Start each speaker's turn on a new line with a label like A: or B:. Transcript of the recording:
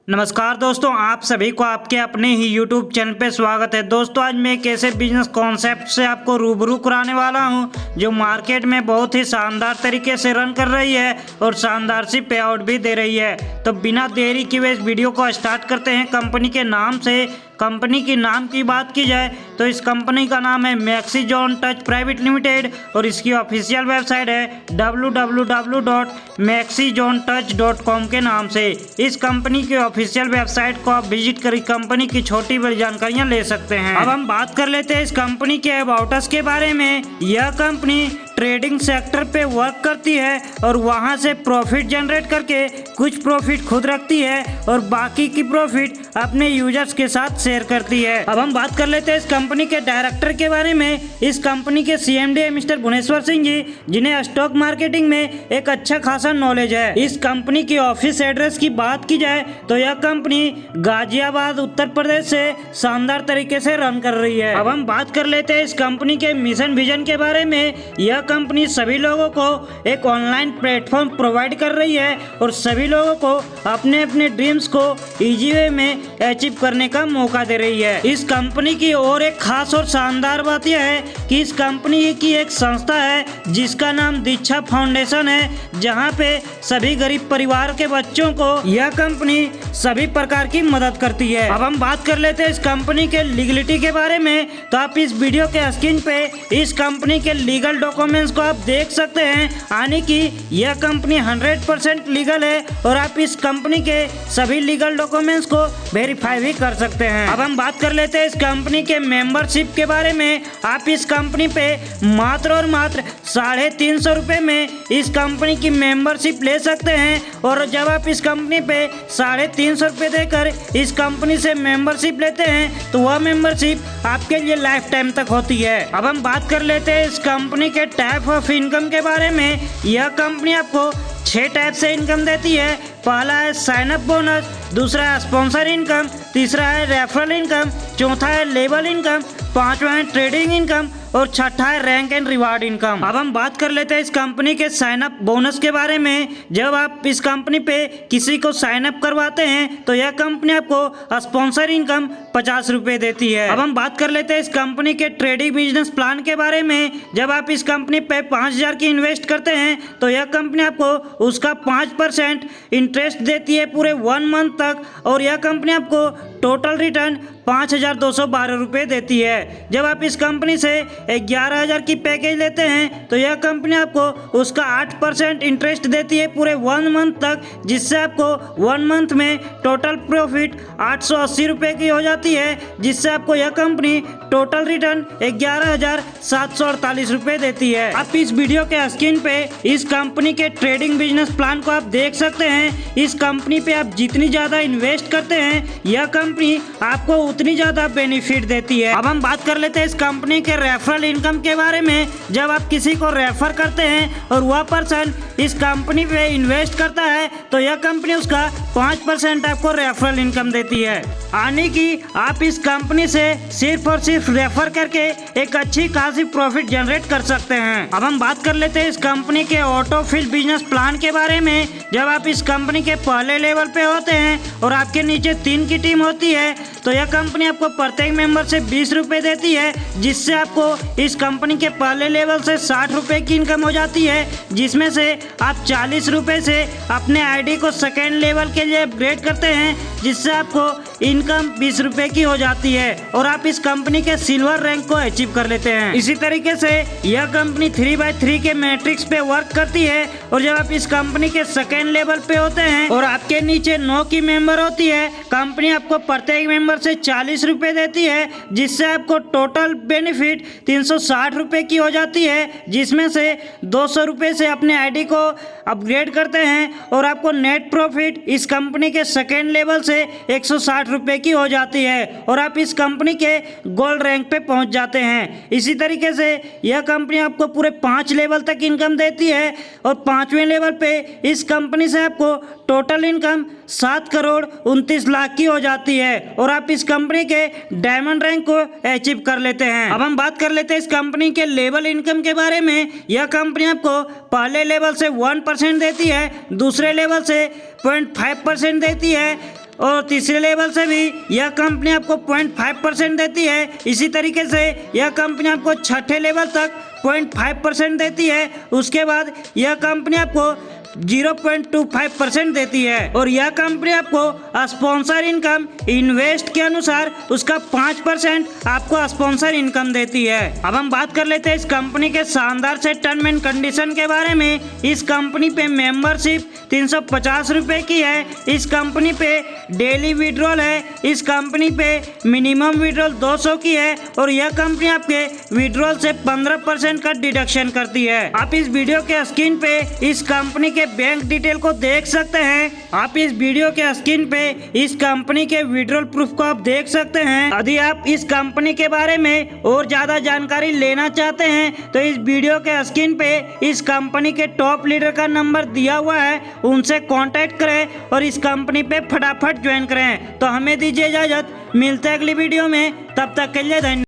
A: नमस्कार दोस्तों, आप सभी को आपके अपने ही YouTube चैनल पे स्वागत है। दोस्तों आज मैं एक ऐसे बिजनेस कॉन्सेप्ट से आपको रूबरू कराने वाला हूं जो मार्केट में बहुत ही शानदार तरीके से रन कर रही है और शानदार सी पे आउट भी दे रही है। तो बिना देरी किए इस वीडियो को स्टार्ट करते हैं। कंपनी के नाम से कंपनी के नाम की बात की जाए तो इस कंपनी का नाम है मैक्सिजोन टच प्राइवेट लिमिटेड और इसकी ऑफिशियल वेबसाइट है www.maxizonetouch.com के नाम से। इस कंपनी की ऑफिशियल वेबसाइट को आप विजिट कर कंपनी की छोटी बड़ी जानकारियां ले सकते हैं। अब हम बात कर लेते हैं इस कंपनी के अबाउट अस के बारे में। यह कंपनी ट्रेडिंग सेक्टर पे वर्क करती है और वहां से प्रॉफिट जनरेट करके कुछ प्रॉफिट खुद रखती है और बाकी की प्रॉफिट अपने यूजर्स के साथ शेयर करती है। अब हम बात कर लेते हैं इस कंपनी के डायरेक्टर के बारे में। इस कंपनी के CMD है मिस्टर भुवनेश्वर सिंह जी, जिन्हें स्टॉक मार्केटिंग में एक अच्छा खासा नॉलेज है। इस कंपनी की ऑफिस एड्रेस की बात की जाए तो यह कंपनी गाजियाबाद उत्तर प्रदेश से शानदार तरीके से रन कर रही है। अब हम बात कर लेते हैं इस कंपनी के मिशन विजन के बारे में। यह कंपनी सभी लोगों को एक ऑनलाइन प्लेटफॉर्म प्रोवाइड कर रही है और सभी लोगों को अपने अपने ड्रीम्स को इजी वे में अचीव करने का मौका दे रही है। इस कंपनी की और एक खास और शानदार बात यह है कि इस कंपनी की एक संस्था है जिसका नाम दीक्षा फाउंडेशन है, जहां पे सभी गरीब परिवार के बच्चों को यह कंपनी सभी प्रकार की मदद करती है। अब हम बात कर लेते हैं इस कंपनी के लीगलिटी के बारे में। तो आप इस वीडियो के स्क्रीन पे इस कंपनी के लीगल डॉक्यूमेंट्स को आप देख सकते हैं, यानी कि यह कंपनी 100% लीगल है और आप इस कंपनी के सभी लीगल डॉक्यूमेंट्स को वेरीफाई भी कर सकते हैं। अब हम बात कर लेते हैं इस कंपनी के मेंबरशिप के बारे में। आप इस कंपनी पे मात्र और मात्र 350 रुपए में इस कंपनी की मेंबरशिप ले सकते हैं और जब आप इस कंपनी पे 350 रुपए देकर इस कंपनी से मेंबरशिप लेते हैं तो वह मेंबरशिप आपके लिए लाइफ टाइम तक होती है। अब हम बात कर लेते हैं इस कंपनी के टाइप ऑफ इनकम के बारे में। यह कंपनी आपको 6 टाइप से इनकम देती है। पहला है साइन अप बोनस, दूसरा है स्पॉन्सर इनकम, तीसरा है रेफरल इनकम, चौथा है लेबल इनकम, पांचवा है ट्रेडिंग इनकम और छठा है रैंक एंड रिवार्ड इनकम। अब हम बात कर लेते हैं इस कंपनी के साइन अप बोनस के बारे में। जब आप इस कंपनी पे किसी को साइन अप करवाते हैं तो यह कंपनी आपको स्पॉन्सर इनकम 50 रुपए देती है। अब हम बात कर लेते हैं इस कंपनी के ट्रेडिंग बिजनेस प्लान के बारे में। जब आप इस कंपनी पे 5000 की इन्वेस्ट करते हैं तो यह कंपनी आपको उसका 5% इंटरेस्ट देती है पूरे 1 मंथ तक और यह कंपनी आपको टोटल रिटर्न 5212 रुपये देती है। जब आप इस कंपनी से 11000 की पैकेज लेते हैं तो यह कंपनी आपको उसका 8% इंटरेस्ट देती है पूरे 1 मंथ तक, जिससे आपको 1 मंथ में टोटल प्रॉफिट 880 रुपये की हो जाती है, जिससे आपको यह कंपनी टोटल रिटर्न 11748 रुपये देती है। आप इस वीडियो के स्क्रीन पे इस कंपनी के ट्रेडिंग बिजनेस प्लान को आप देख सकते हैं। इस कंपनी पे आप जितनी ज़्यादा इन्वेस्ट करते हैं यह कंपनी आपको उतनी ज़्यादा बेनिफिट देती है। अब हम बात कर लेते हैं इस कंपनी के रेफरल इनकम के बारे में। जब आप किसी को रेफर करते हैं और वह पर्सन इस कंपनी पे इन्वेस्ट करता है तो यह कंपनी उसका 5% आपको रेफरल इनकम देती है, यानी कि आप इस कंपनी से सिर्फ और सिर्फ रेफर करके एक अच्छी खासी प्रॉफिट जनरेट कर सकते हैं। अब हम बात कर लेते हैं इस कंपनी के ऑटो फिल बिजनेस प्लान के बारे में। जब आप इस कंपनी के पहले लेवल पे होते हैं और आपके नीचे 3 की टीम होती है तो यह कंपनी आपको प्रत्येक मेंबर से 20 रुपये देती है, जिससे आपको इस कंपनी के पहले लेवल से 60 रुपये की इनकम हो जाती है, जिसमें से आप 40 रुपये से अपने आईडी को सेकेंड लेवल के लिए अपग्रेड करते हैं, जिससे आपको इनकम 20 रुपये की हो जाती है और आप इस कंपनी के सिल्वर रैंक को अचीव कर लेते हैं। इसी तरीके से यह कंपनी 3x3 के मैट्रिक्स पे वर्क करती है और जब आप इस कंपनी के सेकेंड लेवल पे होते हैं और आपके नीचे 9 की मेंबर होती है, कंपनी आपको प्रत्येक मेंबर से 40 रुपये देती है, जिससे आपको टोटल बेनिफिट 360 रुपये की हो जाती है, जिसमें से 200 रुपये से अपने आईडी को अपग्रेड करते हैं और आपको नेट प्रॉफिट इस कंपनी के सेकेंड लेवल से 160 रुपये की हो जाती है और आप इस कंपनी के गोल्ड रैंक पे पहुंच जाते हैं। इसी तरीके से यह कंपनी आपको पूरे 5 लेवल तक इनकम देती है और 5वें लेवल पे इस कंपनी से आपको टोटल इनकम 7 करोड़ 29 लाख की हो जाती है और आप इस कंपनी के डायमंड रैंक को अचीव कर लेते हैं। अब हम बात कर लेते हैं इस कंपनी के लेवल इनकम के बारे में। यह कंपनी आपको पहले लेवल से 1% देती है, दूसरे लेवल से 0.5% देती है और तीसरे लेवल से भी यह कंपनी आपको 0.5% देती है। इसी तरीके से यह कंपनी आपको छठे लेवल तक 0.5% देती है। उसके बाद यह कंपनी आपको 0.25% देती है और यह कंपनी आपको स्पॉन्सर इनकम इन्वेस्ट के अनुसार उसका 5% आपको स्पॉन्सर इनकम देती है। अब हम बात कर लेते हैं इस कंपनी के शानदार से टर्म एंड कंडीशन के बारे में। इस कंपनी पे मेंबरशिप 350 रुपए की है। इस कंपनी पे डेली विड्रॉल है। इस कंपनी पे मिनिमम विड्रॉल 200 की है और यह कंपनी आपके विड्रॉल से 15% का डिडक्शन करती है। आप इस वीडियो के स्क्रीन पे इस कंपनी के बैंक डिटेल को देख सकते हैं। आप इस वीडियो के स्क्रीन पे इस कंपनी के विड्रॉल प्रूफ को आप देख सकते हैं। यदि आप इस कंपनी के बारे में और ज्यादा जानकारी लेना चाहते हैं तो इस वीडियो के स्क्रीन पे इस कंपनी के टॉप लीडर का नंबर दिया हुआ है, उनसे कांटेक्ट करें और इस कंपनी पे फटाफट ज्वाइन करें। तो हमें दीजिए इजाजत, मिलते हैं अगली वीडियो में, तब तक के लिए धन्यवाद।